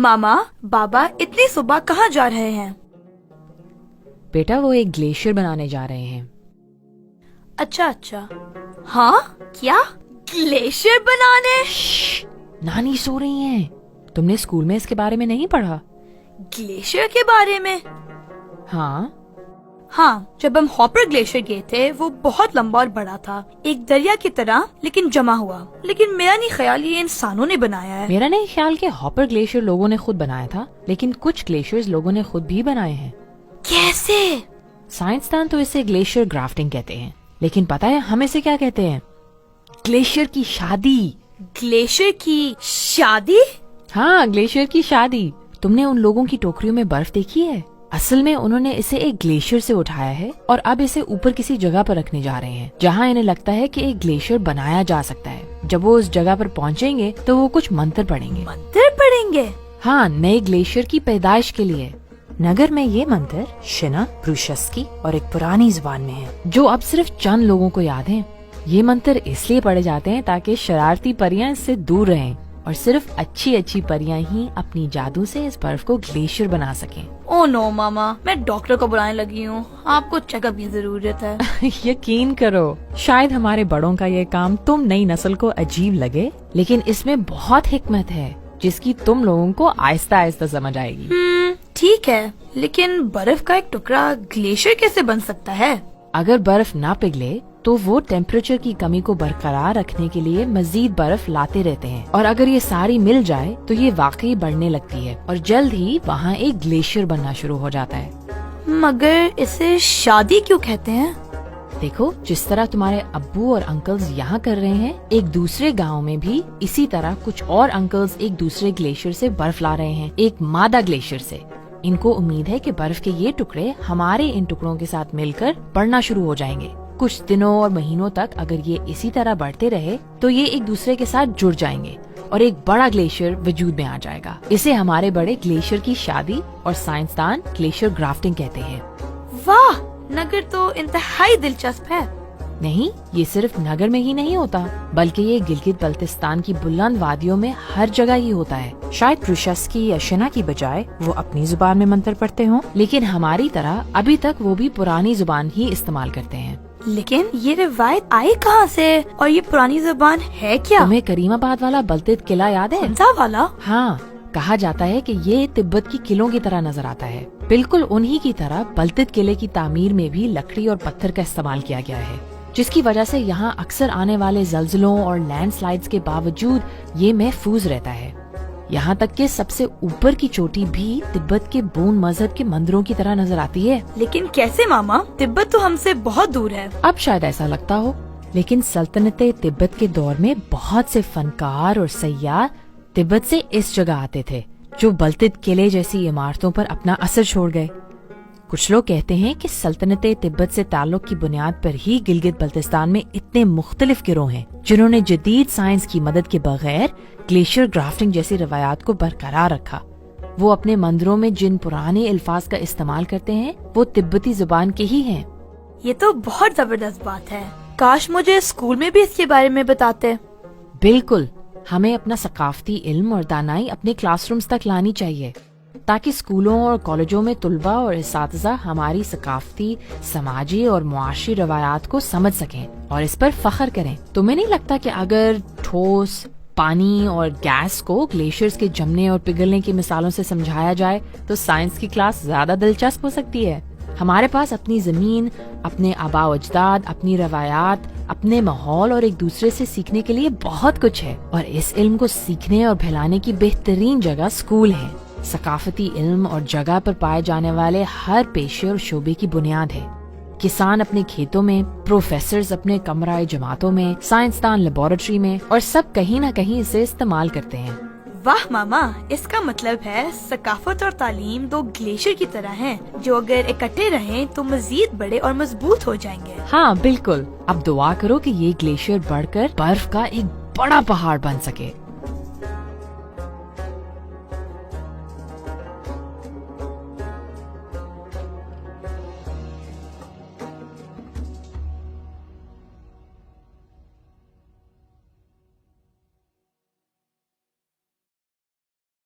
मामा, बाबा इतनी सुबह कहाँ जा रहे हैं? बेटा वो एक ग्लेशियर बनाने जा रहे हैं। अच्छा अच्छा। हाँ, क्या ग्लेशियर बनाने? नानी सो रही हैं। तुमने स्कूल में इसके बारे में नहीं पढ़ा? ग्लेशियर के बारे में? हाँ, जब हम हॉपर ग्लेशियर गए थे वो बहुत लंबा और बड़ा था, एक दरिया की तरह, लेकिन जमा हुआ। लेकिन मेरा नहीं ख्याल ये इंसानों ने बनाया है। मेरा नहीं ख्याल कि हॉपर ग्लेशियर लोगों ने खुद बनाया था, लेकिन कुछ ग्लेशियर्स लोगों ने खुद भी बनाए हैं। कैसे? साइंसदान तो इसे ग्लेशियर ग्राफ्टिंग कहते हैं, लेकिन पता है हम इसे क्या कहते हैं? ग्लेशियर की शादी। ग्लेशियर की शादी? हाँ, ग्लेशियर की शादी। तुमने उन लोगों की टोकरियों में बर्फ देखी है? असल में उन्होंने इसे एक ग्लेशियर से उठाया है और अब इसे ऊपर किसी जगह पर रखने जा रहे हैं, जहाँ इन्हें लगता है कि एक ग्लेशियर बनाया जा सकता है। जब वो उस जगह पर पहुँचेंगे तो वो कुछ मंत्र पढ़ेंगे। मंत्र पढ़ेंगे? हाँ, नए ग्लेशियर की पैदाइश के लिए। नगर में ये मंत्र शिना, प्रूशस्की और एक पुरानी जुबान में है, जो अब सिर्फ चंद लोगों को याद है। ये मंत्र इसलिए पढ़े जाते हैं ताकि शरारती परियां इससे दूर रहें और सिर्फ अच्छी अच्छी परियां ही अपनी जादू से इस बर्फ को ग्लेशियर बना सकें। ओह नो मामा, मैं डॉक्टर को बुलाने लगी हूँ, आपको चेकअप की जरूरत है। यकीन करो, शायद हमारे बड़ों का ये काम तुम नई नस्ल को अजीब लगे, लेकिन इसमें बहुत हिकमत है जिसकी तुम लोगों को आहिस्ता आहिस्ता समझ आएगी। ठीक है, लेकिन बर्फ का एक टुकड़ा ग्लेशियर कैसे बन सकता है? अगर बर्फ ना पिघले तो वो टेम्परेचर की कमी को बरकरार रखने के लिए मजीद बर्फ लाते रहते हैं, और अगर ये सारी मिल जाए तो ये वाकई बढ़ने लगती है और जल्द ही वहाँ एक ग्लेशियर बनना शुरू हो जाता है। मगर इसे शादी क्यों कहते हैं? देखो, जिस तरह तुम्हारे अब्बू और अंकल्स यहाँ कर रहे हैं, एक दूसरे गांव में भी इसी तरह कुछ और अंकल्स एक दूसरे ग्लेशियर से बर्फ ला रहे हैं, एक मादा ग्लेशियर से। इनको उम्मीद है कि बर्फ के ये टुकड़े हमारे इन टुकड़ों के साथ मिलकर बढ़ना शुरू हो जाएंगे। कुछ दिनों और महीनों तक अगर ये इसी तरह बढ़ते रहे तो ये एक दूसरे के साथ जुड़ जाएंगे और एक बड़ा ग्लेशियर वजूद में आ जाएगा। इसे हमारे बड़े ग्लेशियर की शादी और साइंसदान ग्लेशियर ग्राफ्टिंग कहते हैं। वाह, नगर तो इंतहाई दिलचस्प है। नहीं, ये सिर्फ नगर में ही नहीं होता, बल्कि ये गिलगित बल्तिस्तान की बुलंद वादियों में हर जगह ही होता है। शायद प्रूशस्की या शिना की बजाय वो अपनी जुबान में मंत्र पढ़ते हों, लेकिन हमारी तरह अभी तक वो भी पुरानी जुबान ही इस्तेमाल करते हैं। लेकिन ये रिवायत आई कहाँ से और ये पुरानी जुबान है क्या? तुम्हें करीमाबाद वाला बलतित किला याद है? कौन वाला? हाँ, कहा जाता है कि ये तिब्बत की किलों की तरह नजर आता है। बिल्कुल उन्हीं की तरह बलतित किले की तामीर में भी लकड़ी और पत्थर का इस्तेमाल किया गया है, जिसकी वजह से यहाँ अक्सर आने वाले जल्जलों और लैंडस्लाइड्स के बावजूद ये महफूज रहता है। यहाँ तक कि सबसे ऊपर की चोटी भी तिब्बत के बून मजहब के मंदिरों की तरह नजर आती है। लेकिन कैसे मामा? तिब्बत तो हमसे बहुत दूर है। अब शायद ऐसा लगता हो, लेकिन सल्तनत तिब्बत के दौर में बहुत से फनकार और सयाह तिब्बत से इस जगह आते थे, जो बलतित किले जैसी इमारतों पर अपना असर छोड़ गए। कुछ लोग कहते हैं कि सल्तनत तिब्बत से ताल्लुक की बुनियाद पर ही गिलगित बल्तिस्तान में इतने मुख्तलिफ गिरोह हैं, जिन्होंने जदीद साइंस की मदद के बगैर ग्लेशियर ग्राफ्टिंग जैसी रवायात को बरकरार रखा। वो अपने मंदिरों में जिन पुराने अल्फाज का इस्तेमाल करते हैं वो तिब्बती जुबान के ही हैं। ये तो बहुत जबरदस्त बात है। काश मुझे स्कूल में भी इसके बारे में बताते। बिल्कुल, हमें अपना सकाफती इल्म और दानाई अपने क्लासरूम्स तक लानी चाहिए, ताकि स्कूलों और कॉलेजों में तुलबा और इसातिज़ा हमारी सकाफती, समाजी और मुआशी रवायात को समझ सकें और इस पर फख्र करें। तुम्हें नहीं लगता कि अगर ठोस, पानी और गैस को ग्लेशियर्स के जमने और पिघलने की मिसालों से समझाया जाए तो साइंस की क्लास ज्यादा दिलचस्प हो सकती है? हमारे पास अपनी जमीन, अपने आबा अजदाद, अपनी रवायात, अपने माहौल और एक दूसरे से सीखने के लिए बहुत कुछ है, और इस इल्म को सीखने और फैलाने की बेहतरीन जगह स्कूल है। सकाफती इल्म और जगह पर पाए जाने वाले हर पेशे और शोबे की बुनियाद है। किसान अपने खेतों में, प्रोफेसर्स अपने कमराए जमातों में, साइंसदान लेबोरेटरी में, और सब कहीं न कहीं इसे इस्तेमाल करते हैं। वाह मामा, इसका मतलब है सकाफत और तालीम दो ग्लेशियर की तरह हैं, जो अगर इकट्ठे रहें तो मजीद बड़े और मजबूत हो जाएंगे। हाँ बिल्कुल। अब दुआ करो कि ये ग्लेशियर बढ़कर बर्फ का एक बड़ा पहाड़ बन सके।